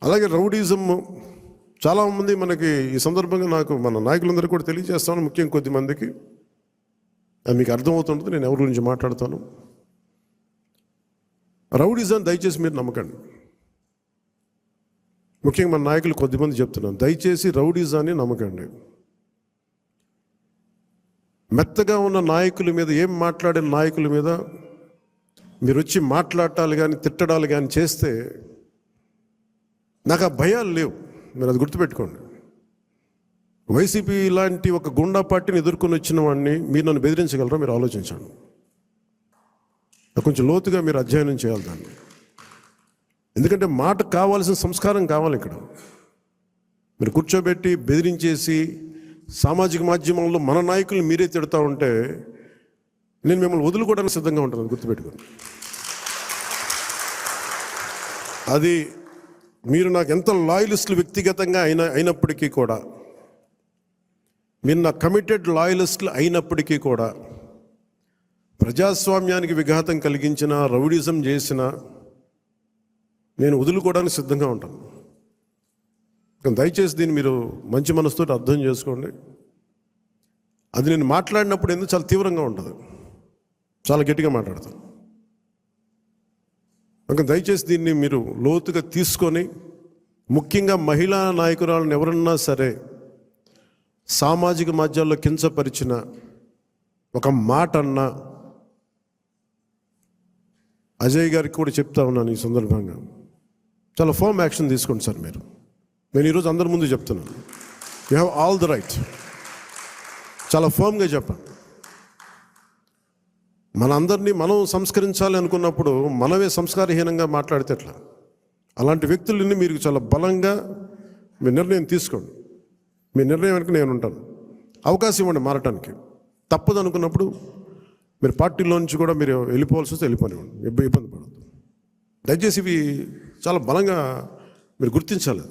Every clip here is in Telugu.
అలాగే రౌడీజం చాలామంది మనకి ఈ సందర్భంగా నాకు మన నాయకులందరూ కూడా తెలియజేస్తాను, ముఖ్యంగా కొద్దిమందికి అది మీకు అర్థమవుతుంటుంది నేను ఎవరి గురించి మాట్లాడతాను. రౌడీజం దయచేసి మీరు నమ్మకండి. ముఖ్యంగా మన నాయకులు కొద్దిమంది చెప్తున్నాను, దయచేసి రౌడీజాన్ని నమ్మకండి. మెత్తగా ఉన్న నాయకుల మీద, ఏం మాట్లాడిన నాయకుల మీద మీరు వచ్చి మాట్లాడాలి కానీ తిట్టడాలు కానీ చేస్తే నాకు ఆ భయాలు లేవు. మీరు అది గుర్తుపెట్టుకోండి. వైసీపీ లాంటి ఒక గుండా పార్టీని ఎదుర్కొని వచ్చిన వాడిని మీరు నన్ను బెదిరించగలరా? మీరు ఆలోచించండి. కొంచెం లోతుగా మీరు అధ్యయనం చేయాలి దాన్ని. ఎందుకంటే మాట కావాల్సిన సంస్కారం కావాలి. ఇక్కడ మీరు కూర్చోబెట్టి బెదిరించేసి సామాజిక మాధ్యమంలో మన నాయకులు మీరే తిడతా ఉంటే నేను మిమ్మల్ని వదులుకోవడానికి సిద్ధంగా ఉంటాను, గుర్తుపెట్టుకోండి. అది మీరు నాకు ఎంత లాయలిస్టులు వ్యక్తిగతంగా అయినప్పటికీ కూడా, మీరు నా కమిటెడ్ లాయలిస్టులు అయినప్పటికీ కూడా, ప్రజాస్వామ్యానికి విఘాతం కలిగించిన, రౌడీజం చేసిన నేను వదులుకోవడానికి సిద్ధంగా ఉంటాను. దయచేసి దీన్ని మీరు మంచి మనసుతో అర్థం చేసుకోండి. అది నేను మాట్లాడినప్పుడు ఎందుకు చాలా తీవ్రంగా ఉంటుంది, చాలా గట్టిగా మాట్లాడతాను. దయచేసి దీన్ని మీరు లోతుగా తీసుకొని, ముఖ్యంగా మహిళా నాయకురాలను ఎవరన్నా సరే సామాజిక మాధ్యమాల్లో కించపరిచిన ఒక మాట అన్నా అజయ్ గారికి కూడా చెప్తా ఉన్నాను ఈ సందర్భంగా, చాలా ఫర్మ్ యాక్షన్ తీసుకోండి సార్. నేను ఈరోజు అందరి ముందు చెప్తున్నాను, you have all the right. చాలా ఫర్మ్గా చెప్పండి. మన అందరినీ మనం సంస్కరించాలి అనుకున్నప్పుడు మనమే సంస్కారహీనంగా మాట్లాడితే ఎట్లా? అలాంటి వ్యక్తులని మీరు చాలా బలంగా మీ నిర్ణయం తీసుకోండి. మీ నిర్ణయం వెనక నేను ఉంటాను. అవకాశం ఇవ్వండి మారటానికి. తప్పదు అనుకున్నప్పుడు మీరు పార్టీలో నుంచి కూడా మీరు వెళ్ళిపోవాల్సి వస్తే వెళ్ళిపోనివ్వండి, ఇబ్బంది పడద్దు. దయచేసి ఇవి చాలా బలంగా మీరు గుర్తించాలి.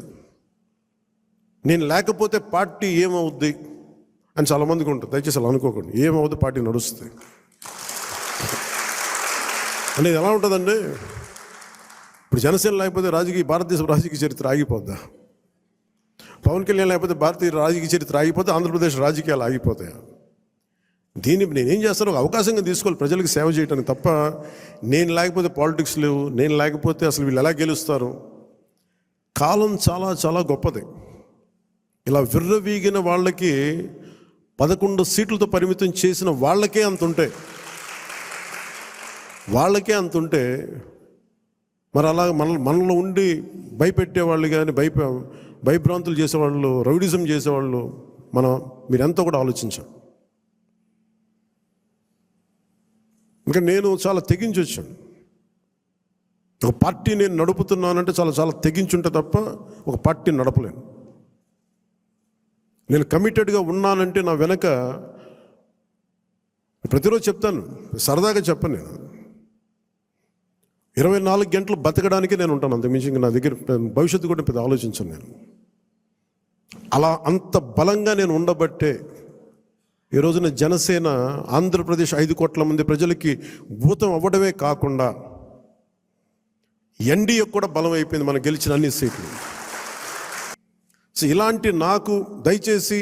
నేను లేకపోతే పార్టీ ఏమవుద్ది అని చాలామందికి ఉంటుంది. దయచేసి అలా అనుకోకండి. ఏమవుద్ది, పార్టీ నడుస్తుంది అనేది ఎలా ఉంటుందండి? ఇప్పుడు జనసేన లేకపోతే భారతదేశ రాజకీయ చరిత్ర ఆగిపోద్దా? పవన్ కళ్యాణ్ లేకపోతే భారతీయ రాజకీయ చరిత్ర ఆగిపోతే ఆంధ్రప్రదేశ్ రాజకీయాలు ఆగిపోతాయా? దీన్ని నేనేం చేస్తాను, ఒక అవకాశంగా తీసుకోవాలి ప్రజలకు సేవ చేయడానికి తప్ప నేను లేకపోతే పాలిటిక్స్ లేవు, నేను లేకపోతే అసలు వీళ్ళు ఎలా గెలుస్తారు. కాలం చాలా చాలా గొప్పది. ఇలా విర్రవీగిన వాళ్ళకి 11 సీట్లతో పరిమితం చేసిన వాళ్ళకే అంతుంటే మరి అలా మనలో ఉండి భయపెట్టేవాళ్ళు కానీ భయభ్రాంతులు చేసేవాళ్ళు, రౌడిజం చేసేవాళ్ళు మీరెంతో కూడా ఆలోచించాం. ఇంకా నేను చాలా తెగించి వచ్చాను. ఒక పార్టీ నేను నడుపుతున్నానంటే చాలా చాలా తెగించుంటే తప్ప ఒక పార్టీని నడపలేను. నేను కమిటెడ్గా ఉన్నానంటే నా వెనక ప్రతిరోజు చెప్తాను, సరదాగా చెప్పను. నేను 24 గంటలు బతకడానికి నేను ఉంటాను, అంతకుమించి నా దగ్గర భవిష్యత్తు కూడా పెద్ద ఆలోచించాను. నేను అలా అంత బలంగా నేను ఉండబట్టే ఈ రోజున జనసేన ఆంధ్రప్రదేశ్ 5 కోట్ల మంది ప్రజలకి భూతం అవ్వడమే కాకుండా ఎన్డీఏ కూడా బలం అయిపోయింది, మనం గెలిచిన అన్ని సీట్లు. సో ఇలాంటి నాకు దయచేసి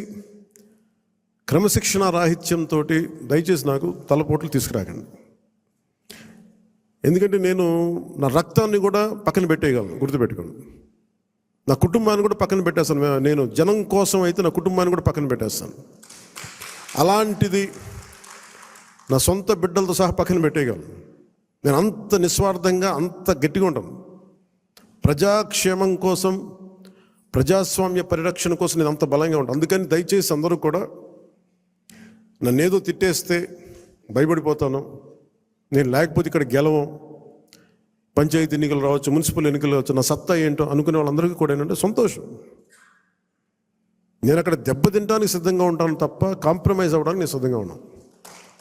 క్రమశిక్షణ రాహిత్యంతో దయచేసి నాకు తలపోట్లు తీసుకురాకండి. ఎందుకంటే నేను నా రక్తాన్ని కూడా పక్కన పెట్టేయగలను, గుర్తుపెట్టుకోండి. నా కుటుంబాన్ని కూడా పక్కన పెట్టేస్తాను. నేను జనం కోసం అయితే నా కుటుంబాన్ని కూడా పక్కన పెట్టేస్తాను. అలాంటిది నా సొంత బిడ్డలతో సహా పక్కన పెట్టేయగలను. నేను అంత నిస్వార్థంగా, అంత గట్టిగా ఉంటాను. ప్రజాక్షేమం కోసం, ప్రజాస్వామ్య పరిరక్షణ కోసం నేను అంత బలంగా ఉంటాను. అందుకని దయచేసి అందరూ కూడా నన్ను ఏదో తిట్టేస్తే భయపడిపోతాను, నేను లేకపోతే ఇక్కడ గెలవం, పంచాయతీ ఎన్నికలు రావచ్చు, మున్సిపల్ ఎన్నికలు రావచ్చు, నా సత్తా ఏంటో అనుకునే వాళ్ళందరికీ కూడా ఏంటంటే సంతోషం. నేను అక్కడ దెబ్బతింటానికి సిద్ధంగా ఉంటాను తప్ప కాంప్రమైజ్ అవ్వడానికి నేను సిద్ధంగా ఉన్నాను.